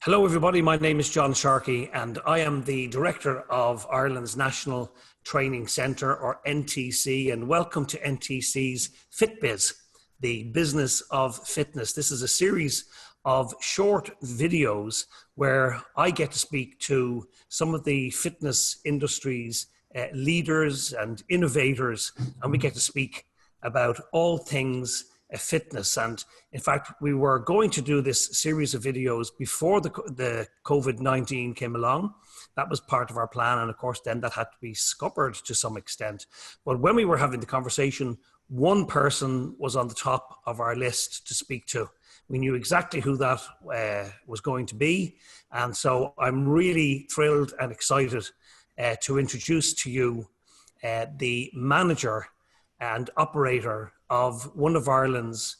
Hello everybody, my name is John Sharkey and I am the Director of Ireland's National Training Centre, or NTC, and welcome to NTC's Fitbiz, the business of fitness. This is a series of short videos where I get to speak to some of the fitness industry's leaders and innovators, and we get to speak about all things fitness. And in fact, we were going to do this series of videos before the COVID-19 came along. That was part of our plan. And of course, then that had to be scuppered to some extent. But when we were having the conversation, one person was on the top of our list to speak to. We knew exactly who that was going to be. And so I'm really thrilled and excited to introduce to you the manager and operator of one of Ireland's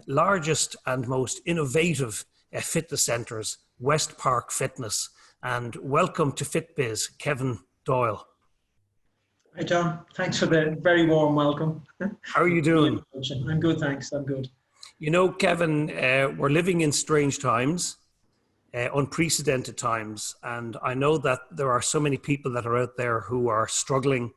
largest and most innovative fitness centres, Westpark Fitness. And welcome to Fitbiz, Kevin Doyle. Hi John, thanks for the very warm welcome. How are you doing? I'm good, thanks, I'm good. You know, Kevin, we're living in strange times, unprecedented times, and I know that there are so many people that are out there who are struggling.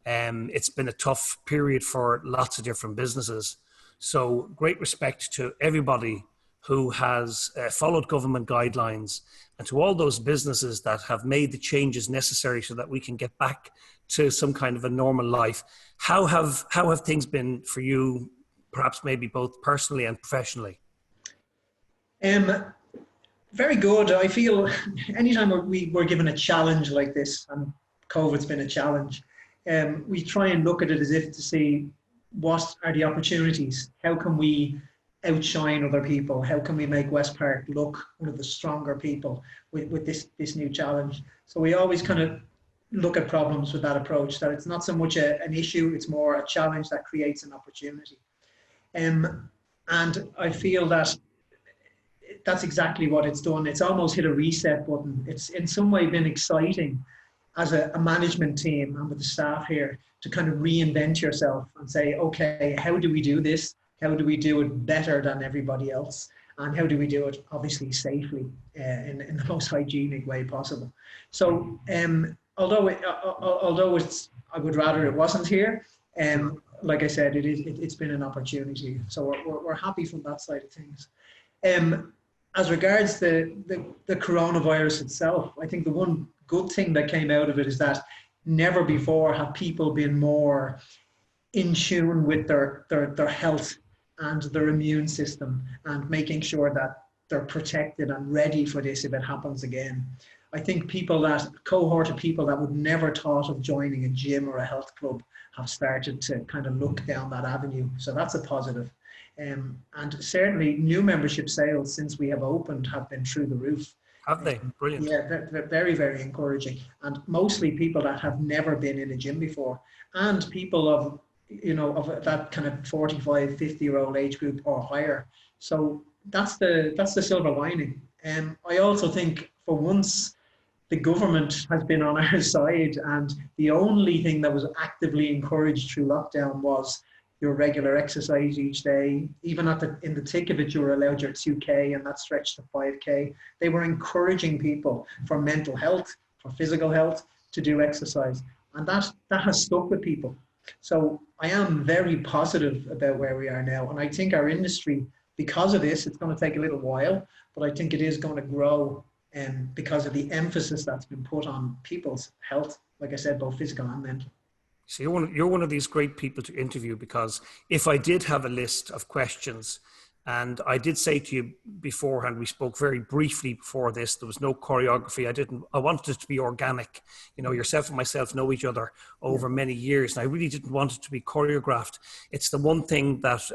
It's been a tough period for lots of different businesses. So great respect to everybody who has followed government guidelines, and to all those businesses that have made the changes necessary so that we can get back to some kind of a normal life. How have things been for you, perhaps maybe both personally and professionally? Very good. I feel anytime we're given a challenge like this, and COVID's been a challenge, we try and look at it as if to see what are the opportunities. How can we outshine other people? How can we make Westpark look one of the stronger people with this new challenge? So we always kind of look at problems with that approach, that it's not so much an issue, it's more a challenge that creates an opportunity. And I feel that that's exactly what it's done. It's almost hit a reset button. It's in some way been exciting as a management team and with the staff here to kind of reinvent yourself and say, okay, how do we do this? How do we do it better than everybody else? And how do we do it, obviously, safely in the most hygienic way possible? So although I would rather it wasn't here, like I said, it's been an opportunity. So we're happy from that side of things. As regards the coronavirus itself, I think the one good thing that came out of it is that never before have people been more in tune with their health and their immune system, and making sure that they're protected and ready for this if it happens again. I think cohort of people that would never thought of joining a gym or a health club have started to kind of look down that avenue. So that's a positive. And certainly new membership sales since we have opened have been through the roof. Have they? Brilliant. Yeah, they're very, very encouraging. And mostly people that have never been in a gym before, and people of that kind of 45, 50-year-old age group or higher. So that's the silver lining. I also think for once the government has been on our side, and the only thing that was actively encouraged through lockdown was your regular exercise each day. Even in the thick of it, you were allowed your 2K, and that stretched to 5K. They were encouraging people for mental health, for physical health, to do exercise. And that has stuck with people. So I am very positive about where we are now. And I think our industry, because of this, it's going to take a little while, but I think it is going to grow because of the emphasis that's been put on people's health, like I said, both physical and mental. So you're one of these great people to interview, because if I did have a list of questions, and I did say to you beforehand, we spoke very briefly before this, there was no choreography. I wanted it to be organic. You know, yourself and myself know each other over many years, and I really didn't want it to be choreographed. It's the one thing that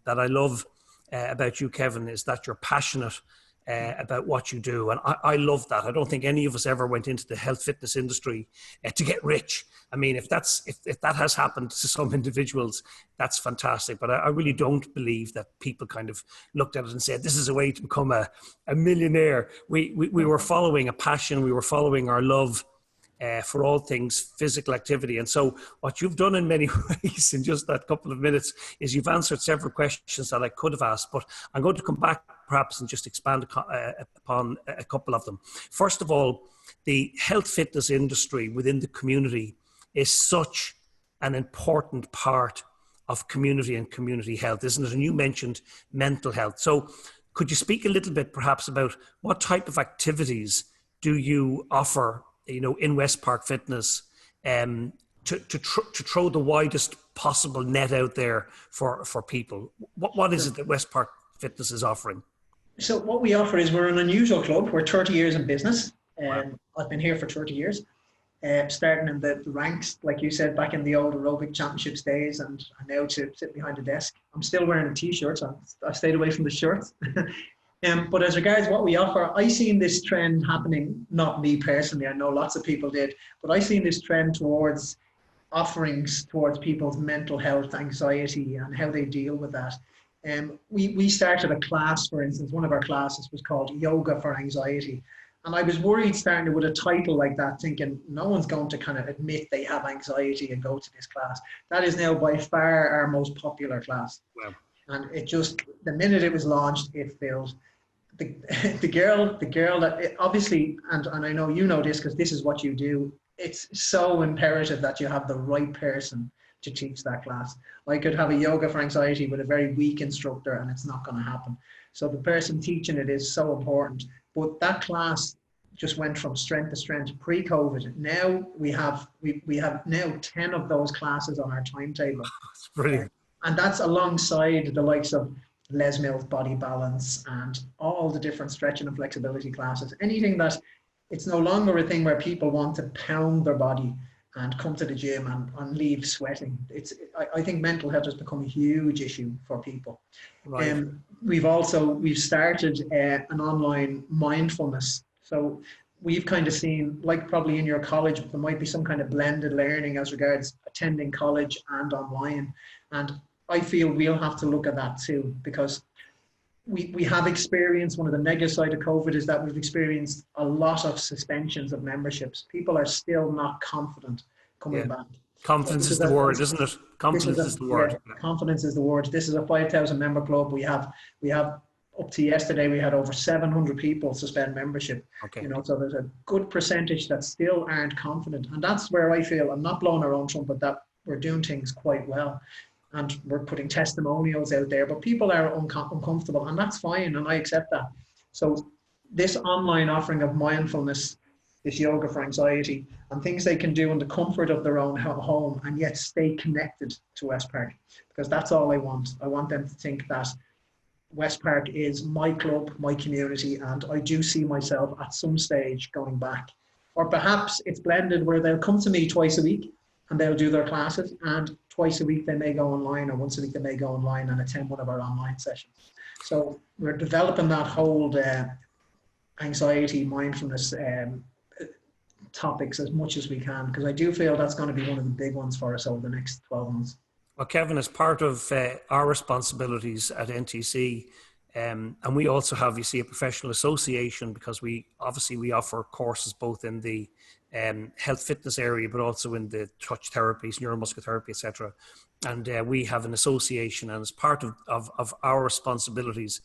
I love about you, Kevin, is that you're passionate about what you do. And I love that. I don't think any of us ever went into the health fitness industry to get rich. I mean, if that has happened to some individuals, that's fantastic. But I really don't believe that people kind of looked at it and said, this is a way to become a millionaire. We were following a passion. We were following our love for all things physical activity. And so what you've done in many ways in just that couple of minutes is you've answered several questions that I could have asked, but I'm going to come back perhaps and just expand upon a couple of them. First of all, the health fitness industry within the community is such an important part of community and community health, isn't it? And you mentioned mental health. So could you speak a little bit perhaps about what type of activities do you offer, in Westpark Fitness, to throw the widest possible net out there for people? What is it that Westpark Fitness is offering? So what we offer is we're an unusual club. We're 30 years in business. Wow. I've been here for 30 years, starting in the ranks, like you said, back in the old aerobic championships days, and now to sit behind a desk. I'm still wearing a t-shirt, so I stayed away from the shirts. But as regards what we offer, I seen this trend happening, not me personally, I know lots of people did, but I seen this trend towards offerings towards people's mental health, anxiety, and how they deal with that. We started a class, for instance, one of our classes was called Yoga for Anxiety. And I was worried starting with a title like that, thinking no one's going to kind of admit they have anxiety and go to this class. That is now by far our most popular class. Wow. And it just, the minute it was launched, it filled. The girl that obviously, and I know you know this because this is what you do, it's so imperative that you have the right person to teach that class. I could have a yoga for anxiety with a very weak instructor and it's not going to happen. So the person teaching it is so important. But that class just went from strength to strength pre-COVID. Now we have now 10 of those classes on our timetable. That's brilliant. And that's alongside the likes of Les Mills Body Balance and all the different stretching and flexibility classes. Anything that it's no longer a thing where people want to pound their body and come to the gym and leave sweating. I think mental health has become a huge issue for people. Right. We've started an online mindfulness. So we've kind of seen, like probably in your college, there might be some kind of blended learning as regards attending college and online. And I feel we'll have to look at that too, because we have experienced, one of the negative side of COVID is that we've experienced a lot of suspensions of memberships. People are still not confident coming back. Confidence is the word, isn't it? Confidence is the word. Confidence is the word. This is a 5,000 member club. We have up to yesterday, we had over 700 people suspend membership. Okay. So there's a good percentage that still aren't confident. And that's where I feel, I'm not blowing our own trumpet, that we're doing things quite well. And we're putting testimonials out there, but people are uncomfortable, and that's fine, and I accept that. So this online offering of mindfulness, this yoga for anxiety, and things they can do in the comfort of their own home and yet stay connected to Westpark, because that's all I want. I want them to think that Westpark is my club, my community, and I do see myself at some stage going back. Or perhaps it's blended where they'll come to me twice a week and they'll do their classes, and twice a week they may go online, or once a week they may go online and attend one of our online sessions. So we're developing that whole anxiety, mindfulness topics as much as we can, because I do feel that's going to be one of the big ones for us over the next 12 months. Well, Kevin, as part of our responsibilities at NTC, and we also have, you see, a professional association, because we offer courses both in the health fitness area, but also in the touch therapies, neuromuscular therapy, etc. And we have an association, and as part of our responsibilities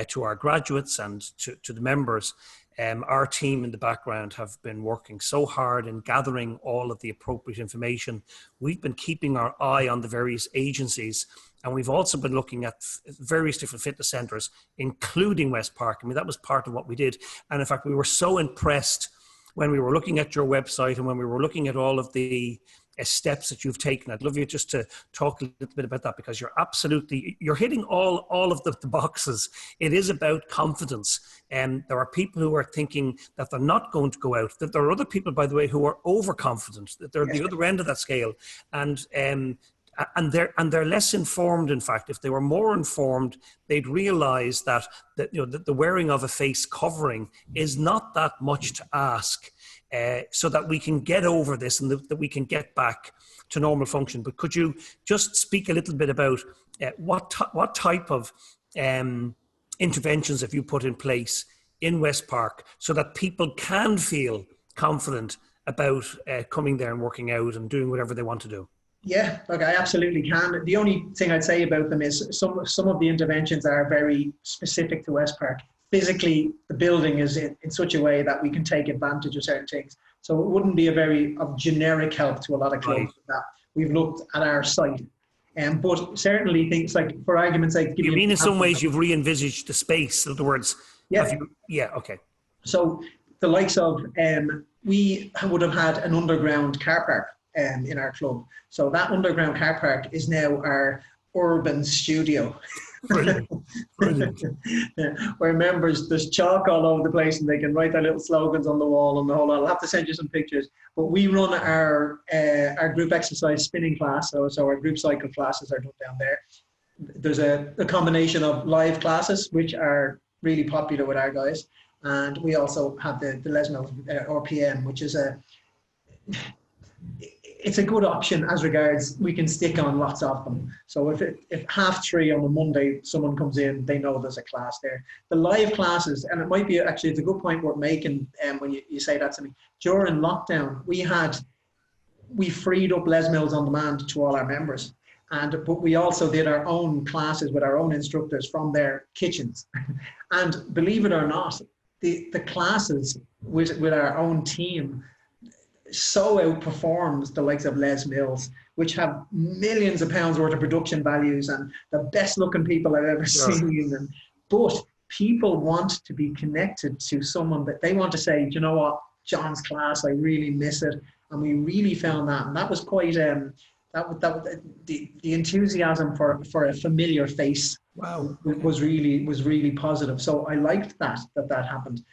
to our graduates and to the members, our team in the background have been working so hard in gathering all of the appropriate information. We've been keeping our eye on the various agencies, and we've also been looking at various different fitness centres, including Westpark. I mean, that was part of what we did. And in fact, we were so impressed when we were looking at your website and when we were looking at all of the steps that you've taken. I'd love you just to talk a little bit about that, because you're hitting all of the boxes. It is about confidence. And there are people who are thinking that they're not going to go out. That there are other people, by the way, who are overconfident, that they're the other end of that scale. And they're less informed. In fact, if they were more informed, they'd realize that the wearing of a face covering is not that much to ask, so that we can get over this and that we can get back to normal function. But could you just speak a little bit about what type of interventions have you put in place in Westpark so that people can feel confident about coming there and working out and doing whatever they want to do? Yeah, look, I absolutely can. The only thing I'd say about them is some of the interventions are very specific to Westpark. Physically, the building is in such a way that we can take advantage of certain things. So it wouldn't be a very generic help to a lot of clubs. Right. That we've looked at our site. But certainly things like, for argument's sake, You mean in some ways you've re-envisaged the space? In other words, yeah. Yeah, okay. So the likes of, we would have had an underground car park in our club. So that underground car park is now our urban studio. Brilliant. Brilliant. Where members, there's chalk all over the place and they can write their little slogans on the wall and the whole lot. I'll have to send you some pictures. But we run our group exercise spinning class. So our group cycle classes are done down there. There's a combination of live classes, which are really popular with our guys. And we also have the Les Mills RPM, which is it's a good option as regards we can stick on lots of them. So if 3:30 on a Monday someone comes in, they know there's a class there. The live classes, and it might be actually, it's a good point worth making when you say that to me. During lockdown, we freed up Les Mills on demand to all our members, but we also did our own classes with our own instructors from their kitchens. And believe it or not, the classes with our own team so outperforms the likes of Les Mills, which have millions of pounds worth of production values and the best looking people I've ever seen. But people want to be connected to someone that they want to say, do you know what, John's class, I really miss it. And we really found that. And that was quite, the enthusiasm for a familiar face. Wow. was really positive. So I liked that happened.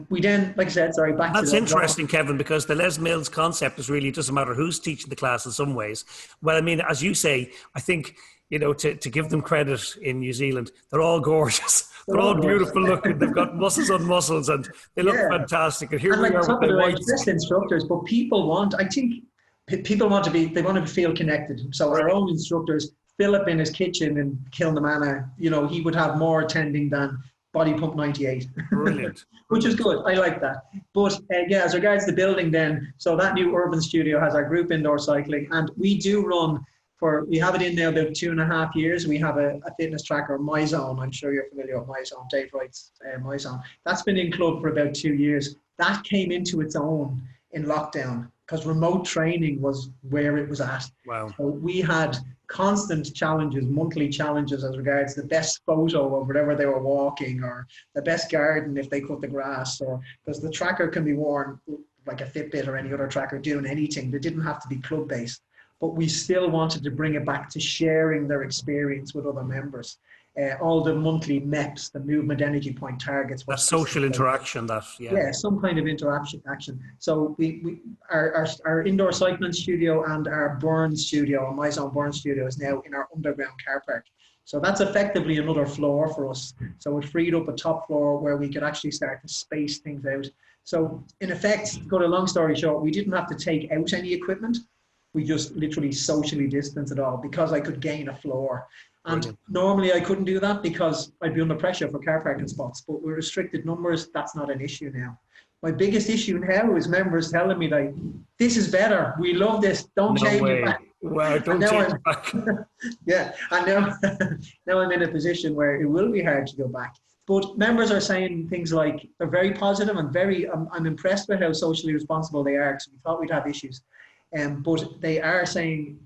We then, like I said, sorry, back That's to interesting, Kevin, because the Les Mills concept is really, it doesn't matter who's teaching the class in some ways. Well, I mean, as you say, I think, to give them credit in New Zealand, they're all gorgeous. They're all beautiful looking. They've got muscles on muscles and they look fantastic. And here we are with the white best instructors, but people want to feel connected. So our own instructors, Philip in his kitchen in Kilnamanagh, he would have more attending than Body Pump 98. Brilliant. Which is good. I like that. But as regards the building then, so that new urban studio has our group indoor cycling, and we do run we have it in now about 2.5 years. We have a fitness tracker, MyZone. I'm sure you're familiar with MyZone, Dave Wright's MyZone. That's been in club for about 2 years. That came into its own in lockdown because remote training was where it was at. Wow. So we had constant challenges, monthly challenges as regards the best photo of whatever they were walking, or the best garden if they cut the grass, or because the tracker can be worn like a Fitbit or any other tracker doing anything. They didn't have to be club based, but we still wanted to bring it back to sharing their experience with other members. All the monthly MEPs, the movement energy point targets. That social interaction, some kind of interaction action. So our indoor cycling studio and our burn studio, our MyZone burn studio, is now in our underground car park. So that's effectively another floor for us. So it freed up a top floor where we could actually start to space things out. So in effect, to cut a long story short, we didn't have to take out any equipment. We just literally socially distanced it all because I could gain a floor. And normally I couldn't do that because I'd be under pressure for car parking spots, but with restricted numbers, that's not an issue now. My biggest issue now is members telling me like, this is better, we love this, don't change it back. Wow, don't change it back. Yeah, and now I'm in a position where it will be hard to go back. But members are saying things like, they're very positive and I'm impressed with how socially responsible they are, because we thought we'd have issues. But they are saying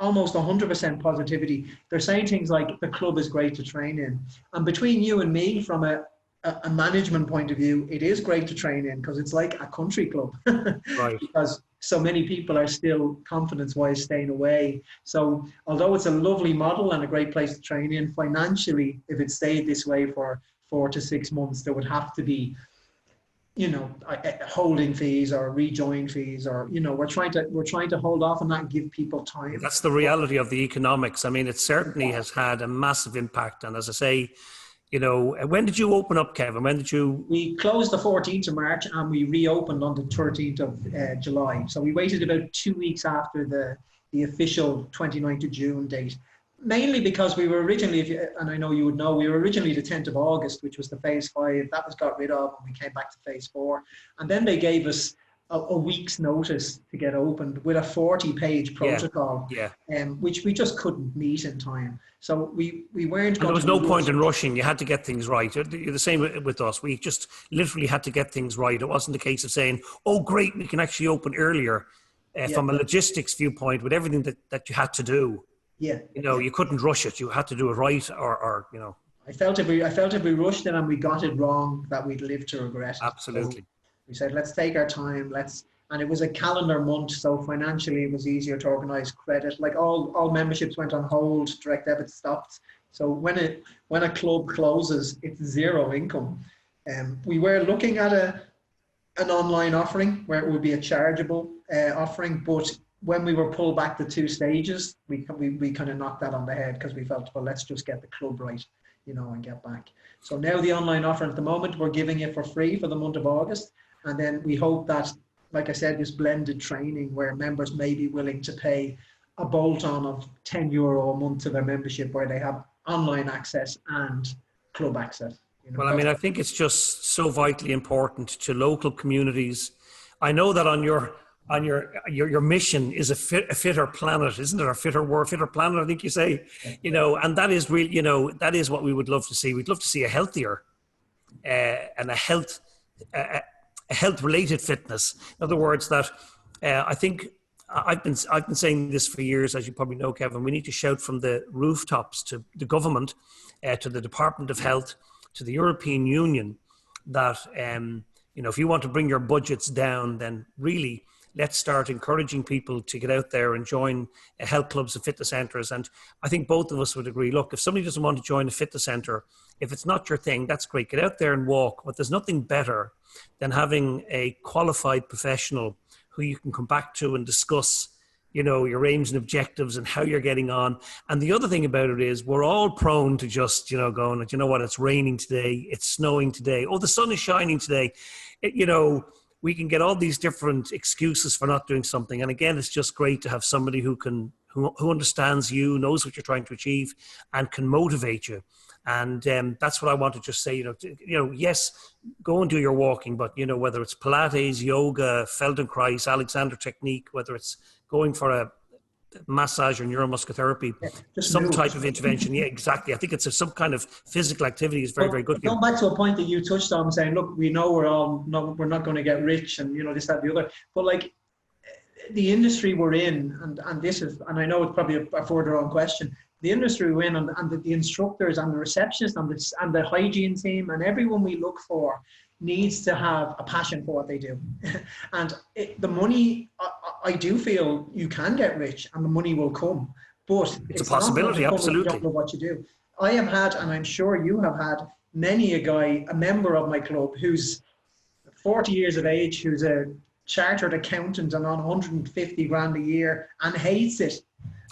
almost 100% positivity. They're saying things like, the club is great to train in. And between you and me, from a management point of view, it is great to train in because it's like a country club. Right. Because so many people are still confidence-wise staying away. So although it's a lovely model and a great place to train in, financially, if it stayed this way for 4 to 6 months, there would have to be holding fees or rejoin fees, or we're trying to hold off on that and give people time. That's the reality of the economics. I mean, it certainly has had a massive impact. And as I say, when did you open up, Kevin? We closed the 14th of March and we reopened on the 13th of July. So we waited about 2 weeks after the official 29th of June date. Mainly because we were originally, and I know you would know, we were originally the 10th of August, which was the phase 5. That was got rid of and we came back to phase 4. And then they gave us a week's notice to get opened with a 40-page protocol, which we just couldn't meet in time. So we weren't. And there was no point in rushing. You had to get things right. The same with us. We just literally had to get things right. It wasn't a case of saying, "Oh, great, we can actually open earlier." From a logistics viewpoint, with everything that you had to do, you couldn't rush it. You had to do it right, or I felt if we rushed it and we got it wrong, that we'd live to regret it. Absolutely. So we said, let's take our time. And it was a calendar month, so financially it was easier to organise credit. Like all memberships went on hold, direct debit stopped. So when a club closes, it's zero income. We were looking at an online offering where it would be a chargeable offering, but when we were pulled back the 2 stages, we kind of knocked that on the head, because we felt, well, let's just get the club right, and get back. So now the online offer at the moment, we're giving it for free for the month of August. And then we hope that, like I said, this blended training where members may be willing to pay a bolt-on of €10 a month to their membership, where they have online access and club access. Well, I mean, I think it's just so vitally important to local communities. I know that on your mission is a fitter planet, isn't it? Or fitter world, fitter planet, I think you say, and that is really, that is what we would love to see. We'd love to see a healthier and a health-related fitness. In other words, that I think I've been saying this for years, as you probably know, Kevin. We need to shout from the rooftops to the government, to the Department of Health, to the European Union, that if you want to bring your budgets down, then really let's start encouraging people to get out there and join health clubs and fitness centres. And I think both of us would agree, look, if somebody doesn't want to join a fitness centre, if it's not your thing, that's great. Get out there and walk. But there's nothing better than having a qualified professional who you can come back to and discuss, your aims and objectives and how you're getting on. And the other thing about it is we're all prone to just, going, you know what, it's raining today, it's snowing today, oh, the sun is shining today. We can get all these different excuses for not doing something. And again, it's just great to have somebody who understands you, knows what you're trying to achieve, and can motivate you. And that's what I want to just say, yes, go and do your walking, but, whether it's Pilates, yoga, Feldenkrais, Alexander technique, whether it's going for a massage or neuromuscular therapy, some type of intervention. Yeah, exactly. I think it's some kind of physical activity is very, very good. Going back to a point that you touched on, saying, look, we know we're not going to get rich and, this, that, the other, but like the industry we're in, and this is, and I know it's probably a further on question, the industry we're in, and the instructors and the receptionists and the hygiene team and everyone we look for needs to have a passion for what they do. And the money, I do feel you can get rich and the money will come, but it's a possibility. Absolutely. You don't know what you do. I have had, and I'm sure you have had, many a member of my club who's 40 years of age, who's a chartered accountant and on 150 grand a year and hates it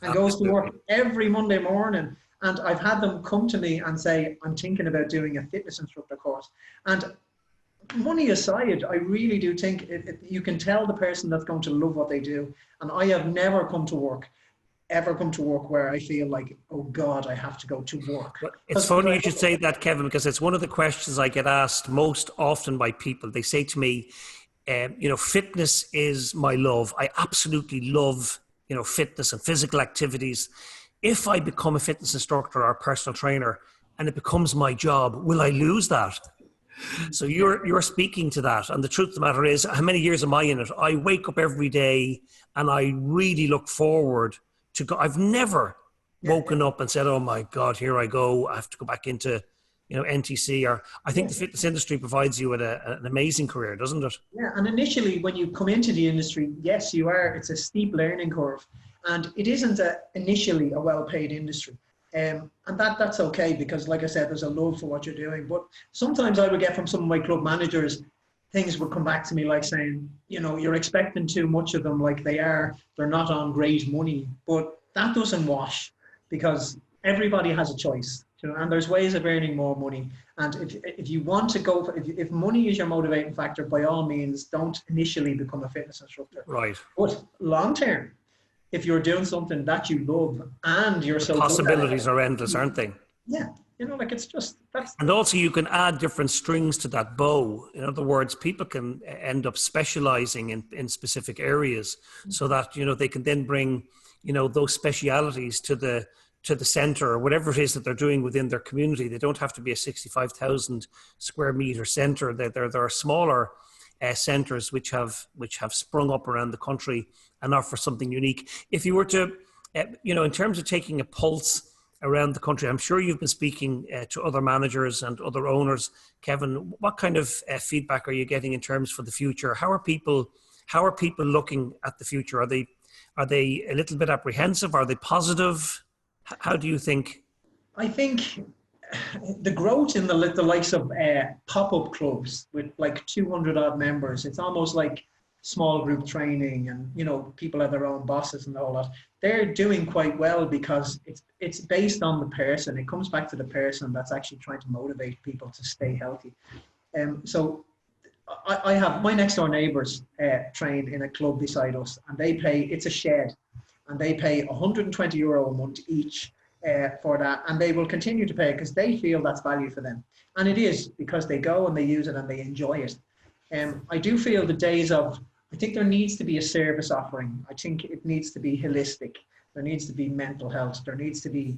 and goes to work every Monday morning. And I've had them come to me and say, I'm thinking about doing a fitness instructor course. And money aside, I really do think you can tell the person that's going to love what they do. And I have never come to work where I feel like, oh God, I have to go to work. It's funny you should say that, Kevin, because it's one of the questions I get asked most often by people. They say to me, fitness is my love. I absolutely love, fitness and physical activities. If I become a fitness instructor or a personal trainer and it becomes my job, will I lose that? So you're speaking to that. And the truth of the matter is, how many years am I in it? I wake up every day and I really look forward to go. I've never woken up and said, oh my God, here I go. I have to go back into, NTC. Or I think the fitness industry provides you with an amazing career, doesn't it? Yeah. And initially when you come into the industry, yes, it's a steep learning curve, and it isn't initially a well-paid industry. And that's okay, because like I said, there's a love for what you're doing. But sometimes I would get from some of my club managers, things would come back to me like saying, you're expecting too much of them, like they're not on great money. But that doesn't wash, because everybody has a choice, and there's ways of earning more money. And if you want to go, if money is your motivating factor, by all means, don't initially become a fitness instructor. Right. But long term, if you're doing something that you love and you're so possibilities are endless, aren't they? Yeah. Like it's just, that's. And also you can add different strings to that bow. In other words, people can end up specializing in specific areas so that, they can then bring, those specialities to the center or whatever it is that they're doing within their community. They don't have to be a 65,000 square meter center. There are smaller centers which have sprung up around the country and offer something unique. If you were to, in terms of taking a pulse around the country, I'm sure you've been speaking to other managers and other owners. Kevin, what kind of feedback are you getting in terms for the future? How are people looking at the future? Are they a little bit apprehensive? Are they positive? How do you think? I think the growth in the likes of pop-up clubs with like 200 odd members, it's almost like small group training, and people have their own bosses and all that. They're doing quite well because it's based on the person. It comes back to the person that's actually trying to motivate people to stay healthy. So I have my next door neighbours train in a club beside us, and it's a shed, and they pay €120 a month each for that, and they will continue to pay because they feel that's value for them, and it is, because they go and they use it and they enjoy it. I do feel the days of, I think there needs to be a service offering. I think it needs to be holistic. There needs to be mental health. There needs to be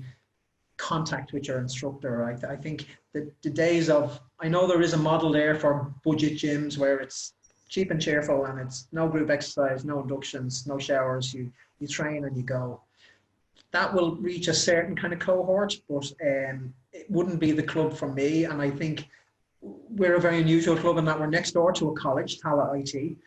contact with your instructor. I think that the days of, I know there is a model there for budget gyms where it's cheap and cheerful and it's no group exercise, no inductions, no showers. You train and you go. That will reach a certain kind of cohort, but it wouldn't be the club for me. And I think we're a very unusual club in that we're next door to a college, Tala IT.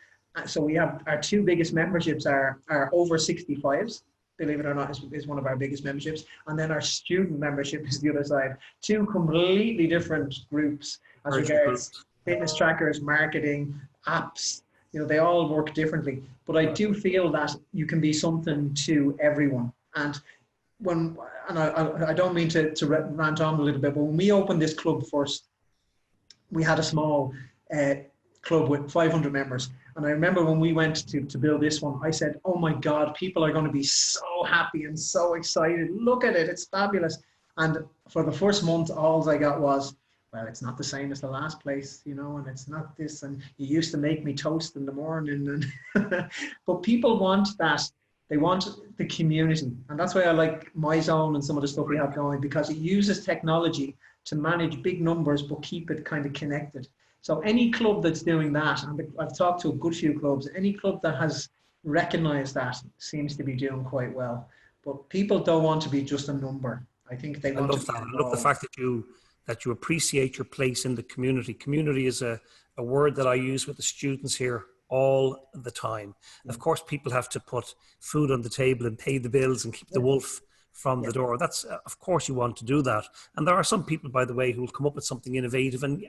So we have our two biggest memberships are over 65s, believe it or not, is one of our biggest memberships. And then our student membership is the other side. Two completely different groups as regards fitness trackers, marketing, apps. They all work differently. But I do feel that you can be something to everyone. And I don't mean to rant on a little bit, but when we opened this club first, we had a small club with 500 members. And I remember when we went to build this one, I said, oh my God, people are going to be so happy and so excited. Look at it, it's fabulous. And for the first month, all I got was, well, it's not the same as the last place, and it's not this. And you used to make me toast in the morning. And but people want that. They want the community. And that's why I like My Zone and some of the stuff we have going, because it uses technology to manage big numbers, but keep it kind of connected. So any club that's doing that, and I've talked to a good few clubs, any club that has recognized that seems to be doing quite well. But people don't want to be just a number. I think they want to be involved. I love the fact that you appreciate your place in the community. Community is a word that I use with the students here all the time. Of course, people have to put food on the table and pay the bills and keep the wolf from the door. That's, of course, you want to do that. And there are some people, by the way, who will come up with something innovative, and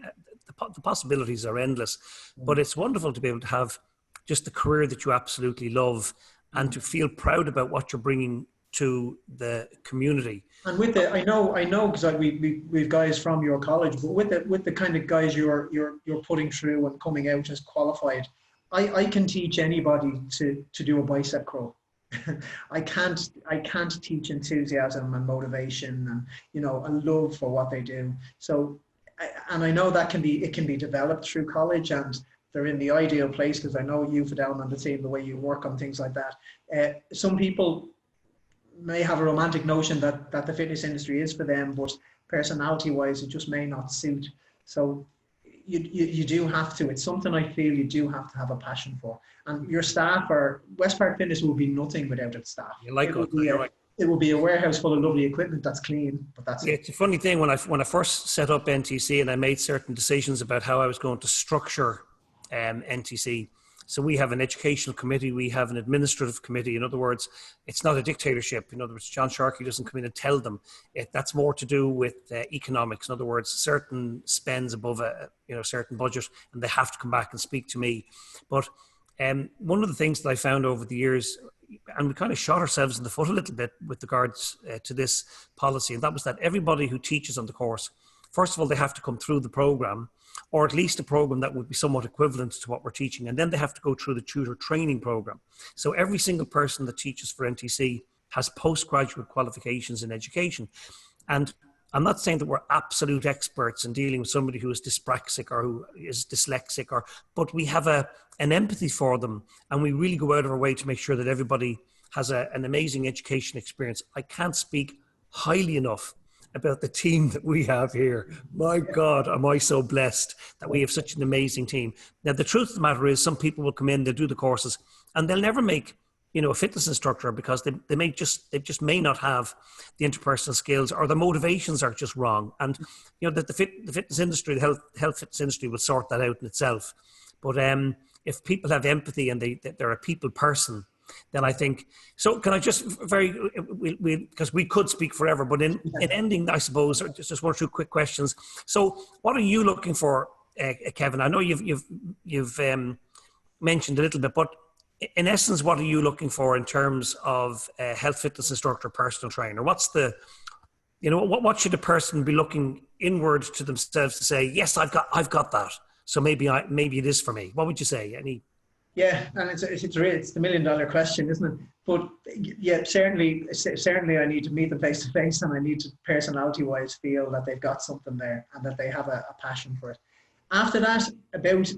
the possibilities are endless. But it's wonderful to be able to have just the career that you absolutely love and to feel proud about what you're bringing to the community. And with the, I know, because we've guys from your college, but with the kind of guys you're putting through and coming out as qualified, I can teach anybody to do a bicep curl. I can't teach enthusiasm and motivation and a love for what they do. So, and I know that it can be developed through college, and they're in the ideal place, because I know you, Fidel, and the team, the way you work on things like that. Some people may have a romantic notion that the fitness industry is for them, but personality-wise, it just may not suit. So you do have to. It's something I feel you do have to have a passion for. And your staff, or Westpark Fitness, will be nothing without its staff. It will be a warehouse full of lovely equipment that's clean, but that's it. It's a funny thing, when I first set up NTC and I made certain decisions about how I was going to structure NTC. So we have an educational committee, we have an administrative committee. In other words, it's not a dictatorship. In other words, John Sharkey doesn't come in and tell them. That's more to do with economics. In other words, certain spends above a certain budget, and they have to come back and speak to me. But one of the things that I found over the years, and we kind of shot ourselves in the foot a little bit with regards to this policy, and that was that everybody who teaches on the course, first of all, they have to come through the program, or at least a program that would be somewhat equivalent to what we're teaching. And then they have to go through the tutor training program. So every single person that teaches for NTC has postgraduate qualifications in education. And I'm not saying that we're absolute experts in dealing with somebody who is dyspraxic or who is dyslexic, but we have an empathy for them, and we really go out of our way to make sure that everybody has an amazing education experience. I can't speak highly enough about the team that we have here. My God, am I so blessed that we have such an amazing team. Now, the truth of the matter is some people will come in, they'll do the courses, and they'll never make, a fitness instructor because they just may not have the interpersonal skills, or the motivations are just wrong. And, that the fitness industry, the health fitness industry will sort that out in itself. But if people have empathy and they're a people person, then I think, so can I just because we could speak forever, but in ending, I suppose, just one or two quick questions. So what are you looking for, Kevin? I know you've mentioned a little bit, but in essence, what are you looking for in terms of health fitness instructor, personal trainer? What's what should a person be looking inward to themselves to say, yes, I've got that. So maybe it is for me. What would you say? Yeah, and it's the $1 million question, isn't it? But yeah, certainly I need to meet them face to face, and I need to personality-wise feel that they've got something there and that they have a passion for it. After that, about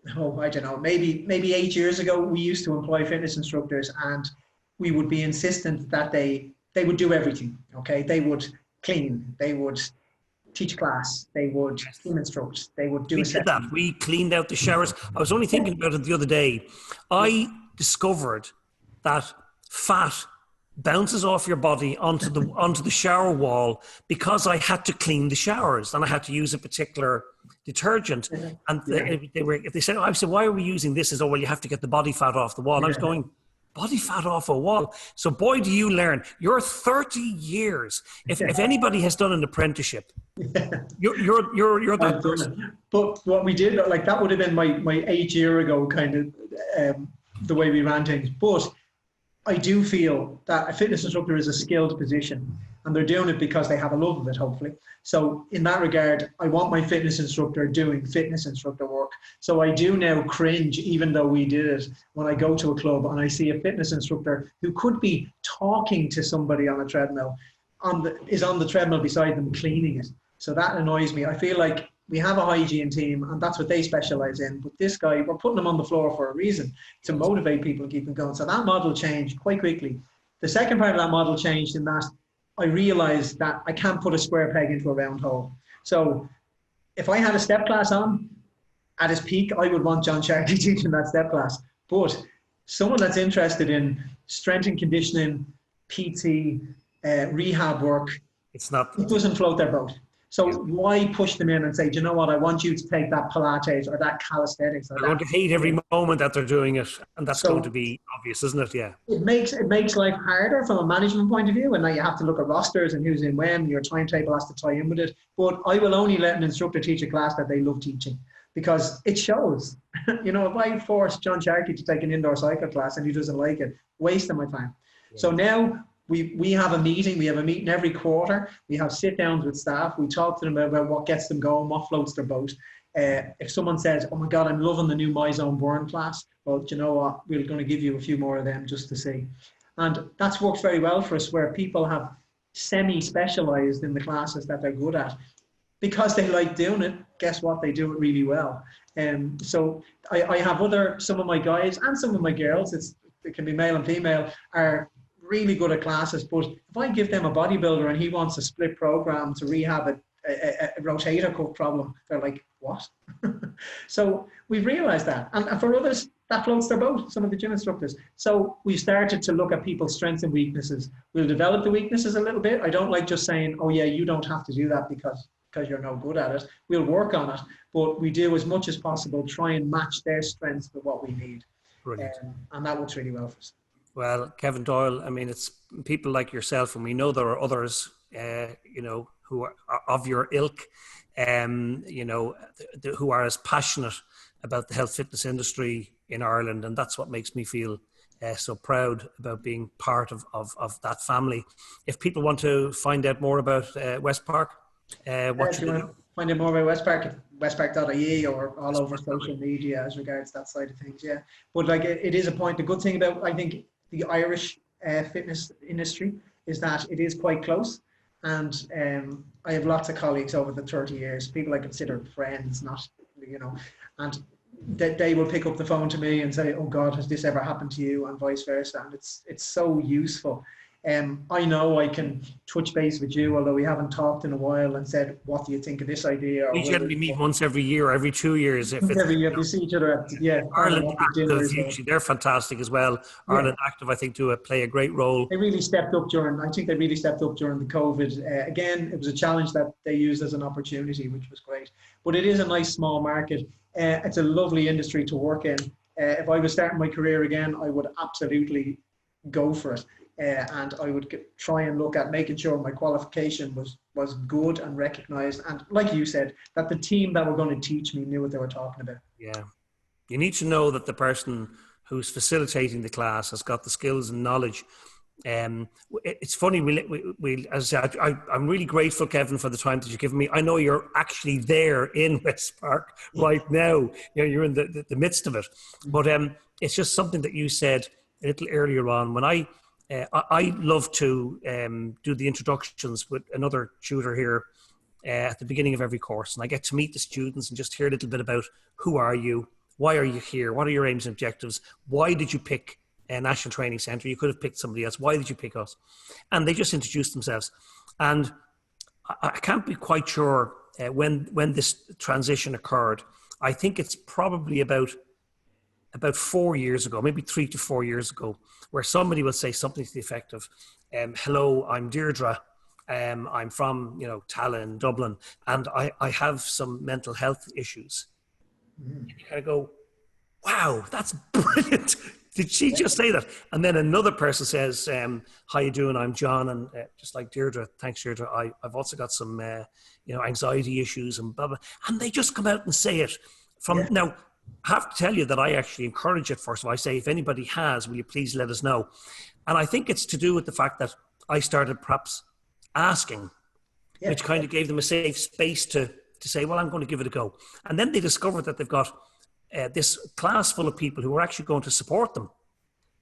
I don't know, maybe 8 years ago, we used to employ fitness instructors, and we would be insistent that they would do everything. Okay, they would clean, they would teach class, they would team instruct, they would do assessment. We did that. We cleaned out the showers. I was only thinking about it the other day. I discovered that fat bounces off your body onto the shower wall because I had to clean the showers and I had to use a particular detergent. And if they said, why are we using this? As, well, you have to get the body fat off the wall. And I was going, body fat off a wall. So boy, do you learn. You're 30 years. If anybody has done an apprenticeship, you're the person. But what we did, like, that would have been my 8 year ago kind of the way we ran things. But I do feel that a fitness instructor is a skilled position, and they're doing it because they have a love of it, hopefully. So in that regard, I want my fitness instructor doing fitness instructor work. So I do now cringe, even though we did it, when I go to a club and I see a fitness instructor who could be talking to somebody on a treadmill, is on the treadmill beside them cleaning it. So that annoys me. I feel like we have a hygiene team, and that's what they specialize in. But this guy, we're putting him on the floor for a reason, to motivate people and keep them going. So that model changed quite quickly. The second part of that model changed in that I realized that I can't put a square peg into a round hole. So if I had a step class on at his peak, I would want John Sharkey teaching that step class. But someone that's interested in strength and conditioning, PT, rehab work, it doesn't float their boat. So why push them in and say, do you know what, I want you to take that Pilates or that calisthenics. They're going to hate every moment that they're doing it, and that's going to be obvious, isn't it? Yeah. It makes life harder from a management point of view, and now you have to look at rosters and who's in when, your timetable has to tie in with it. But I will only let an instructor teach a class that they love teaching, because it shows. If I force John Sharkey to take an indoor cycle class and he doesn't like it, wasting my time. Yeah. So now we have a meeting. We have a meeting every quarter. We have sit downs with staff. We talk to them about what gets them going, what floats their boat. If someone says, oh my God, I'm loving the new My Zone Burn class, well, do you know what? We're going to give you a few more of them just to see. And that's worked very well for us, where people have semi-specialized in the classes that they're good at. Because they like doing it, guess what? They do it really well. So I have some of my guys and some of my girls, it can be male and female, are really good at classes. But if I give them a bodybuilder and he wants a split program to rehab a rotator cuff problem, they're like, what? So we've realized that. And for others, that floats their boat, some of the gym instructors. So we started to look at people's strengths and weaknesses. We'll develop the weaknesses a little bit. I don't like just saying, oh yeah, you don't have to do that because you're no good at it. We'll work on it, but we do, as much as possible, try and match their strengths with what we need. Brilliant. And that works really well for us. Well, Kevin Doyle, I mean, it's people like yourself, and we know there are others, who are of your ilk, who are as passionate about the health fitness industry in Ireland, and that's what makes me feel so proud about being part of that family. If people want to find out more about Westpark, what should they do? Find out more about Westpark, westpark.ie, or all over social media as regards that side of things, yeah. But like, it is a point. The good thing about, I think, the Irish fitness industry is that it is quite close. And I have lots of colleagues over the 30 years, people I consider friends, not, and they will pick up the phone to me and say, oh God, has this ever happened to you? And vice versa. And it's so useful. I know I can touch base with you, although we haven't talked in a while, and said, what do you think of this idea? We generally meet once every year, every 2 years. If it's, every year we see each other at Ireland Active, usually they're fantastic as well. Ireland Active, I think, play a great role. They really stepped up during the COVID. Again, it was a challenge that they used as an opportunity, which was great. But it is a nice small market. It's a lovely industry to work in. If I was starting my career again, I would absolutely go for it. And I would try and look at making sure my qualification was good and recognised. And like you said, that the team that were going to teach me knew what they were talking about. Yeah. You need to know that the person who's facilitating the class has got the skills and knowledge. It's funny, as I said, I'm really grateful, Kevin, for the time that you've given me. I know you're actually there in Westpark right now. You're in the midst of it. But it's just something that you said a little earlier on. When I love to do the introductions with another tutor here at the beginning of every course. And I get to meet the students and just hear a little bit about who are you? Why are you here? What are your aims and objectives? Why did you pick a National Training Centre? You could have picked somebody else. Why did you pick us? And they just introduced themselves. And I can't be quite sure when this transition occurred. I think it's probably about 4 years ago, maybe 3 to 4 years ago, where somebody will say something to the effect of, hello, I'm Deirdre. I'm from, Tallinn, Dublin, and I have some mental health issues. And you kind of go, wow, that's brilliant. Did she just say that? And then another person says, how you doing? I'm John. And just like Deirdre, thanks, Deirdre. I've also got some, anxiety issues and blah, blah. And they just come out and say it now. I have to tell you that I actually encourage it first of all. I say, if anybody has, will you please let us know? And I think it's to do with the fact that I started perhaps asking, which kind of gave them a safe space to say, well, I'm going to give it a go. And then they discovered that they've got this class full of people who are actually going to support them.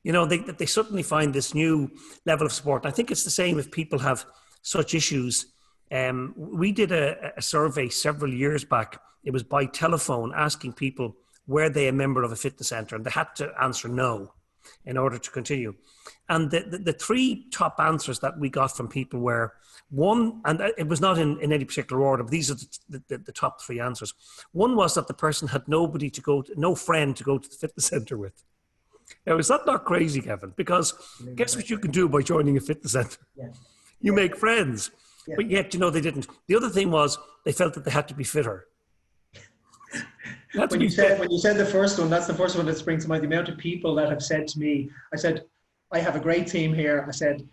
They suddenly find this new level of support. And I think it's the same if people have such issues. We did a survey several years back. It was by telephone, asking people, were they a member of a fitness centre? And they had to answer no in order to continue. And the three top answers that we got from people were, one, and it was not in any particular order, but these are the top three answers. One was that the person had no friend to go to the fitness centre with. Now, is that not crazy, Kevin? Because guess what you can do by joining a fitness centre? You make friends. But yet, they didn't. The other thing was they felt that they had to be fitter. When you said the first one, that's the first one that springs to mind. The amount of people that have said to me, I said, I have a great team here. I said,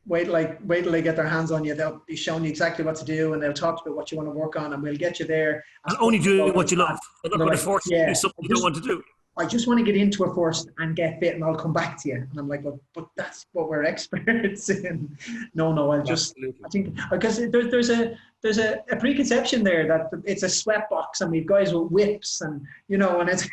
wait till they get their hands on you. They'll be showing you exactly what to do, and they'll talk about what you want to work on, and we'll get you there. And only do what you love. They're not going to force you to do something you don't want to do. I just want to get into it first and get fit, and I'll come back to you. And I'm like, well, but that's what we're experts in. No, I think, because there's a preconception there that it's a sweat box and we've guys with whips and, and it's,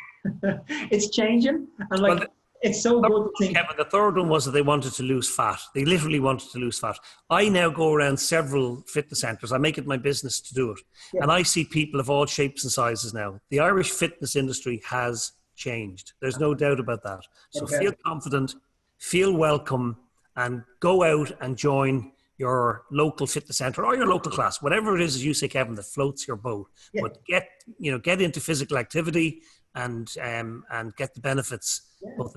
it's changing. And it's so good to think. Kevin, the third one was that they wanted to lose fat. They literally wanted to lose fat. I now go around several fitness centres. I make it my business to do it. Yeah. And I see people of all shapes and sizes now. The Irish fitness industry has changed. There's no doubt about that. So feel confident, feel welcome, and go out and join your local fitness centre or your local class, whatever it is, as you say, Kevin, that floats your boat. Yeah. But get into physical activity and get the benefits. Yeah. Both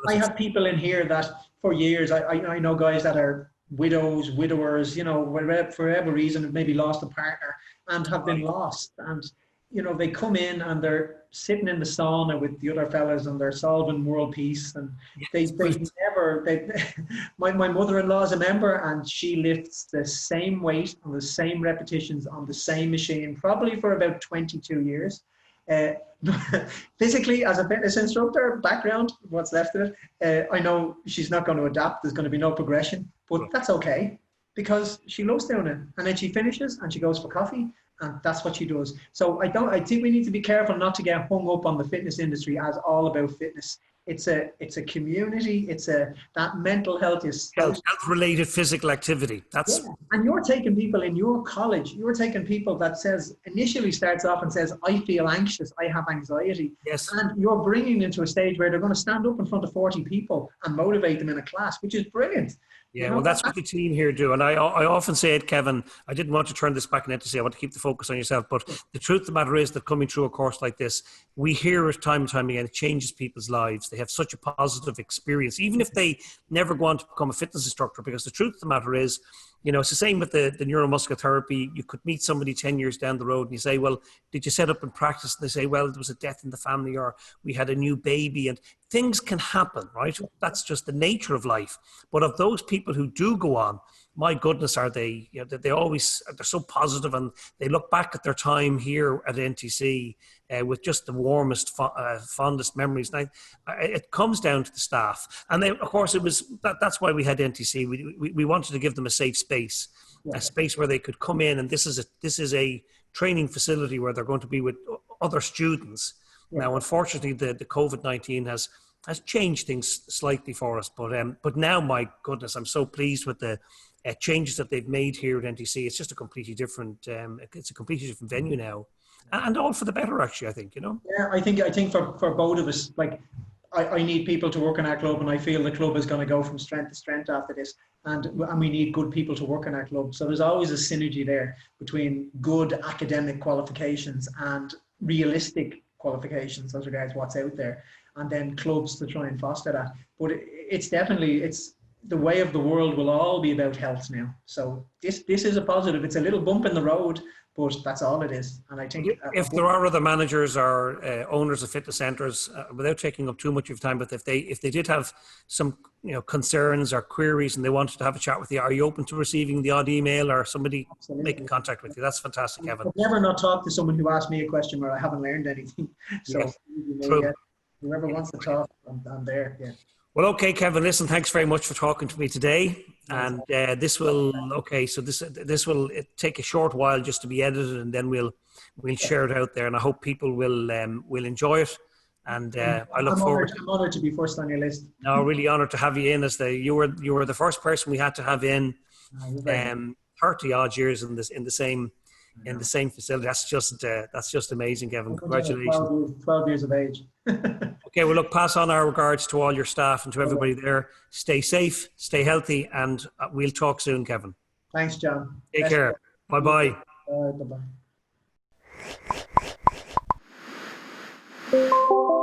I have people in here that for years, I know guys that are widowers, for whatever reason, have maybe lost a partner and have been lost. And they come in and they're sitting in the sauna with the other fellas and they're solving world peace. And my mother-in-law is a member and she lifts the same weight and the same repetitions on the same machine, probably for about 22 years. Physically, as a fitness instructor, background, what's left of it, I know she's not going to adapt. There's going to be no progression, but that's okay because she loves doing it. And then she finishes and she goes for coffee. And that's what she does. So I think we need to be careful not to get hung up on the fitness industry as all about fitness. it's a community, it's that mental health is health-related physical activity. That's And you're taking people in your college, you're taking people that initially starts off and says, I feel anxious, I have anxiety. Yes. And you're bringing them to a stage where they're going to stand up in front of 40 people and motivate them in a class, which is brilliant. Yeah, well, that's what the team here do. And I often say it, Kevin, I didn't want to turn this back into say I want to keep the focus on yourself. But the truth of the matter is that coming through a course like this, we hear it time and time again, it changes people's lives. They have such a positive experience, even if they never go on to become a fitness instructor, because the truth of the matter is, it's the same with the neuromuscular therapy. You could meet somebody 10 years down the road and you say, well, did you set up and practice? And they say, well, there was a death in the family, or we had a new baby, and things can happen, right? That's just the nature of life. But of those people who do go on, my goodness, are they, they're so positive, and they look back at their time here at NTC with just the warmest, fondest memories. And it comes down to the staff. And then, of course, that's why we had NTC. We wanted to give them a safe space, a space where they could come in, and this is a training facility where they're going to be with other students. Now, unfortunately, the COVID-19 has changed things slightly for us, but now, my goodness, I'm so pleased with the changes that they've made here at NTC. It's just a completely different venue now, and all for the better, actually, I think, Yeah, I think for both of us, like, I need people to work in our club, and I feel the club is going to go from strength to strength after this, and we need good people to work in our club. So there's always a synergy there between good academic qualifications and realistic qualifications as regards what's out there, and then clubs to try and foster that. But it's the way of the world will all be about health now. So this is a positive. It's a little bump in the road, but that's all it is. And I think if there are other managers or owners of fitness centres, without taking up too much of your time, but if they did have some concerns or queries and they wanted to have a chat with you, are you open to receiving the odd email or somebody making contact with you? That's fantastic, Kevin. I've never not talked to someone who asked me a question where I haven't learned anything. So whoever wants to talk, I'm there. Yeah. Well, okay, Kevin, listen, thanks very much for talking to me today. And this will take a short while just to be edited, and then we'll share it out there. And I hope people will enjoy it. And I look forward. I'm honoured to be first on your list. No, really honoured to have you in. You were the first person we had to have in 30 odd years in the same facility. That's just amazing, Kevin. Congratulations. 12 years of age. Okay, well, look, pass on our regards to all your staff and to everybody there. Stay safe, stay healthy, and we'll talk soon, Kevin. Thanks, John. Take care. Bye-bye. Bye-bye.